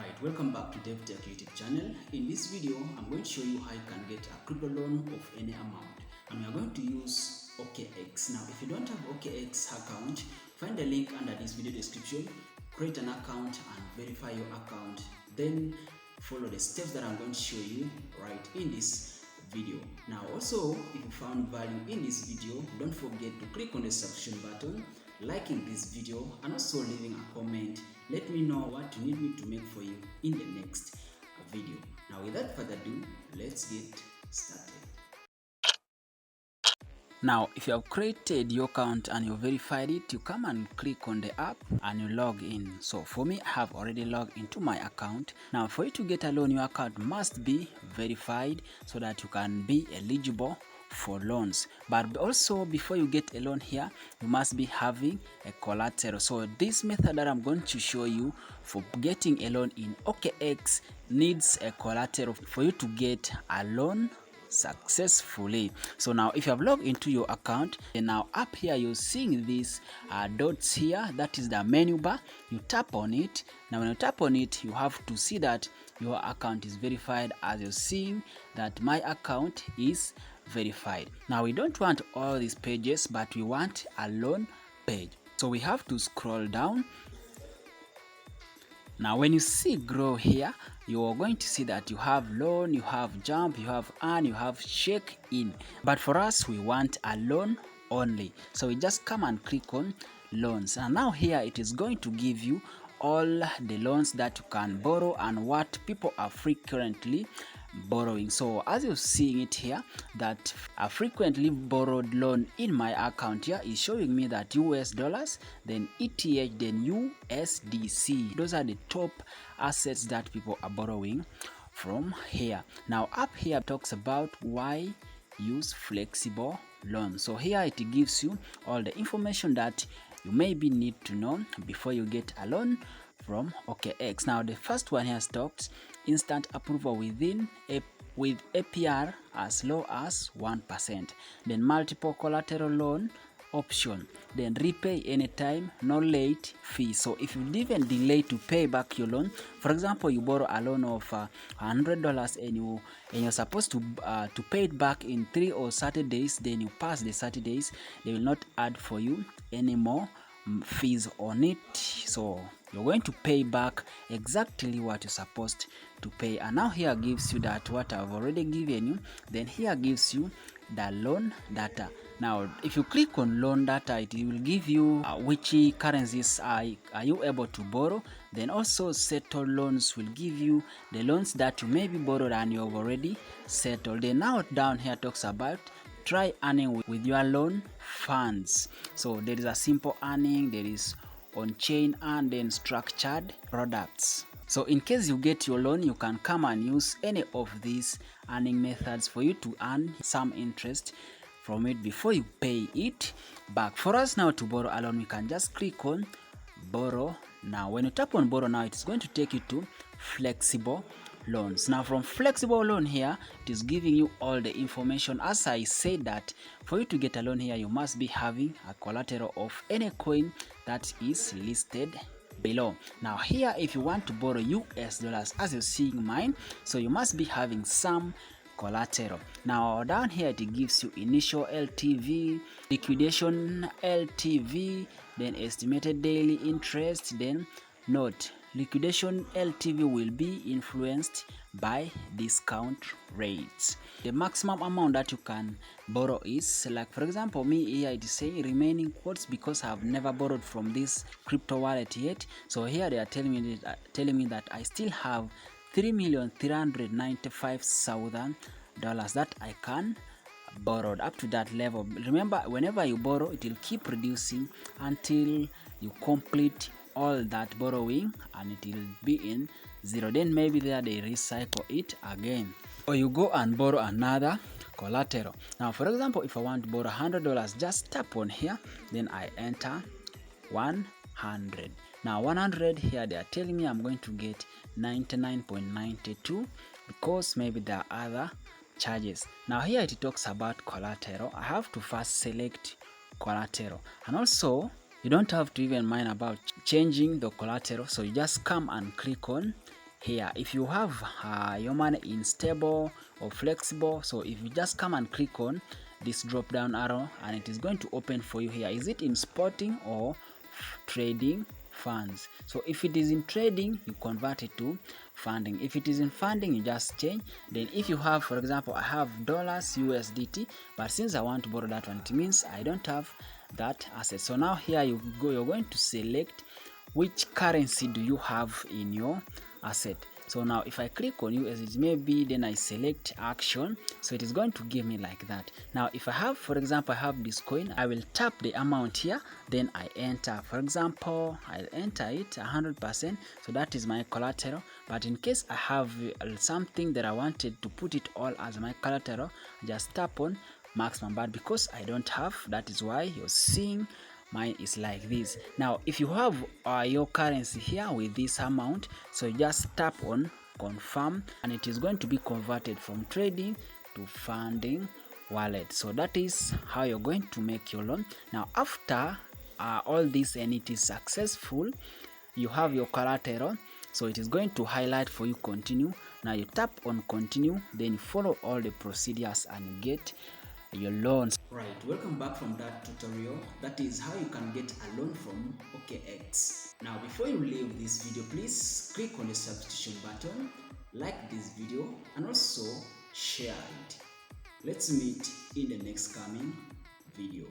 Alright, welcome back to DevTech YouTube channel. In this video, I'm going to show you how you can get a crypto loan of any amount. And we are going to use OKX. Now, if you don't have OKX account, find the link under this video description, create an account and verify your account. Then follow the steps that I'm going to show you right in this video. Now, also, if you found value in this video, don't forget to click on the subscription button, liking this video, and also leaving a comment. Let me know what you need me to make for you in the next video. Now, without further ado, let's get started. Now, if you have created your account and you verified it, you come and click on the app and you log in. So for me, I have already logged into my account. Now, for you to get a loan, your account must be verified so that you can be eligible for loans. But also, before you get a loan here, you must be having a collateral. So this method that I'm going to show you for getting a loan in OKX needs a collateral for you to get a loan successfully. So now if you have logged into your account, and now up here you're seeing these dots here, that is the menu bar. You tap on it. Now when you tap on it, you have to see that your account is verified, as you're seeing that my account is verified. Now we don't want all these pages, but we want a loan page. So we have to scroll down. Now when you see grow here, you are going to see that you have loan, you have jump, you have earn, you have check in. But for us, we want a loan only. So we just come and click on loans. And now here it is going to give you all the loans that you can borrow and what people are frequently borrowing. So as you're seeing it here, that a frequently borrowed loan in my account here is showing me that US dollars, then ETH, then USDC. Those are the top assets that people are borrowing from here. Now up here talks about why use flexible loans. So here it gives you all the information that you maybe need to know before you get a loan from OKX. Now the first one here talks instant approval with APR as low as 1%. Then multiple collateral loan option. Then repay anytime, no late fee. So if you even delay to pay back your loan, for example, you borrow a loan of $100 and you're supposed to pay it back in 3 or 30 days, then you pass the 30 days, they will not add for you any more fees on it. So you're going to pay back exactly what you're supposed to pay. And now here gives you that what I've already given you. Then here gives you the loan data. Now if you click on loan data, it will give you which currencies are you able to borrow. Then also settled loans will give you the loans that you may be borrowed and you have already settled. Then now down here talks about try earning with your loan funds. So there is a simple earning, there is on-chain, and then structured products. So in case you get your loan, you can come and use any of these earning methods for you to earn some interest from it before you pay it back. For us now to borrow a loan, we can just click on borrow now. When you tap on borrow now, it's going to take you to flexible loans. Now from flexible loan here, it is giving you all the information. As I said that for you to get a loan here, you must be having a collateral of any coin that is listed below. Now here, if you want to borrow US dollars, as you're seeing mine, so you must be having some collateral. Now down here it gives you initial LTV, liquidation LTV, then estimated daily interest. Then note, liquidation LTV will be influenced by discount rates. The maximum amount that you can borrow is, like for example, me here it is saying remaining quotes because I have never borrowed from this crypto wallet yet. So here they are telling me that I still have $3,395,000 that I can borrow up to that level. Remember, whenever you borrow, it will keep reducing until you complete all that borrowing and it will be in zero. Then maybe there they recycle it again, or you go and borrow another collateral. Now for example, if I want to borrow $100, just tap on here, then I enter 100. Now 100 here they are telling me I'm going to get 99.92 because maybe there are other charges. Now here it talks about collateral. I have to first select collateral, and also you don't have to even mind about changing the collateral. So you just come and click on here. If you have your money in stable or flexible, so if you just come and click on this drop down arrow, and it is going to open for you here. Is it in spotting or trading funds? So if it is in trading, you convert it to funding. If it is in funding, you just change. Then if you have, for example, I have dollars USDT, but since I want to borrow that one, it means I don't have that asset. So now here you're going to select which currency do you have in your asset. So now if I click on USDT maybe, then I select action, so it is going to give me like that. Now if I have, for example, I have this coin, I will tap the amount here, then I enter. For example, I'll enter it 100%, so that is my collateral. But in case I have something that I wanted to put it all as my collateral, just tap on maximum, but because I don't have, that is why you're seeing mine is like this. Now if you have your currency here with this amount, so you just tap on confirm, and it is going to be converted from trading to funding wallet. So that is how you're going to make your loan. Now after all this and it is successful, you have your collateral, so it is going to highlight for you continue. Now you tap on continue, then you follow all the procedures and you get your loans. Right, welcome back from that tutorial. That is how you can get a loan from OKX. Now before you leave this video, please click on the subscription button, like this video, and also share it. Let's meet in the next coming video.